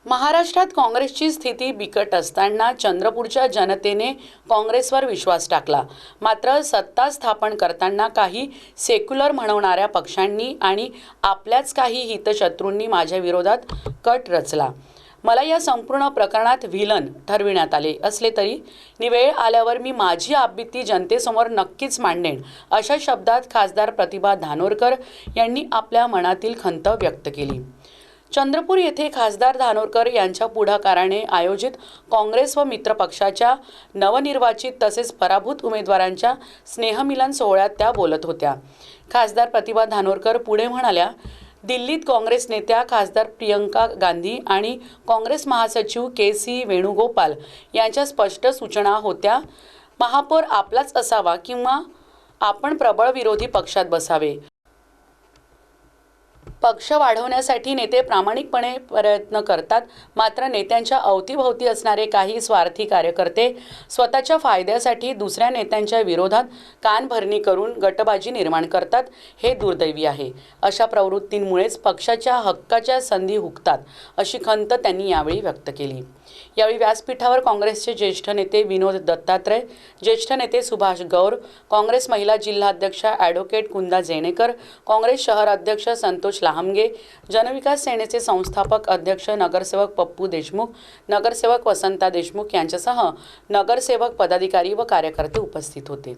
महाराष्ट्रात काँग्रेसची स्थिती बिकट असताना चंद्रपूरच्या जनतेने काँग्रेसवर विश्वास टाकला। मात्र सत्ता स्थापन करताना काही सेक्युलर म्हणवणाऱ्या पक्षांनी आणि आपल्याच काही हितशत्रूंनी माझ्या विरोधात कट रचला। मला या संपूर्ण प्रकरणात व्हिलन ठरविण्यात आले असले तरी वेळ आल्यावर मी माझी आपबीती जनतेसमोर नक्कीच मांडेन, अशा शब्दात खासदार प्रतिभा धानोरकर यांनी आपल्या मनातील खंत व्यक्त केली। चंद्रपूर येथे खासदार धानोरकर यांच्या पुढाकाराने आयोजित काँग्रेस व मित्रपक्षाच्या नवनिर्वाचित तसेच पराभूत उमेदवारांच्या स्नेहमिलन सोहळ्यात त्या बोलत होत्या। खासदार प्रतिभा धानोरकर पुढे म्हणाल्या, दिल्लीत काँग्रेस नेत्या खासदार प्रियंका गांधी आणि काँग्रेस महासचिव के.सी. वेणुगोपाल यांच्या स्पष्ट सूचना होत्या, महापौर आपलाच असावा किंवा आपण प्रबळ विरोधी पक्षात बसावे। पक्ष वाढवण्यासाठी नेते प्रामाणिकपणे प्रयत्न करतात, मात्र नेत्यांच्या अवतीभोवती असणारे काही स्वार्थी कार्यकर्ते स्वतःच्या फायद्यासाठी दुसऱ्या नेत्यांच्या विरोधात कानभरणी करून गटबाजी निर्माण करतात, हे दुर्दैवी आहे। अशा प्रवृत्तींमुळेच पक्षाच्या हक्काच्या संधी हुकतात, अशी खंत त्यांनी यावेळी व्यक्त केली। यावेळी व्यासपीठावर काँग्रेसचे ज्येष्ठ नेते विनोद दत्तात्रय, ज्येष्ठ नेते सुभाष गौर, काँग्रेस महिला जिल्हाध्यक्ष ॲडव्होकेट कुंदा जेणेकर, काँग्रेस शहर अध्यक्ष संतोष लाहमगे, जनविकास सेनेचे संस्थापक अध्यक्ष नगरसेवक पप्पू देशमुख, नगरसेवक वसंता देशमुख यांच्यासह नगरसेवक, पदाधिकारी व कार्यकर्ते उपस्थित होते।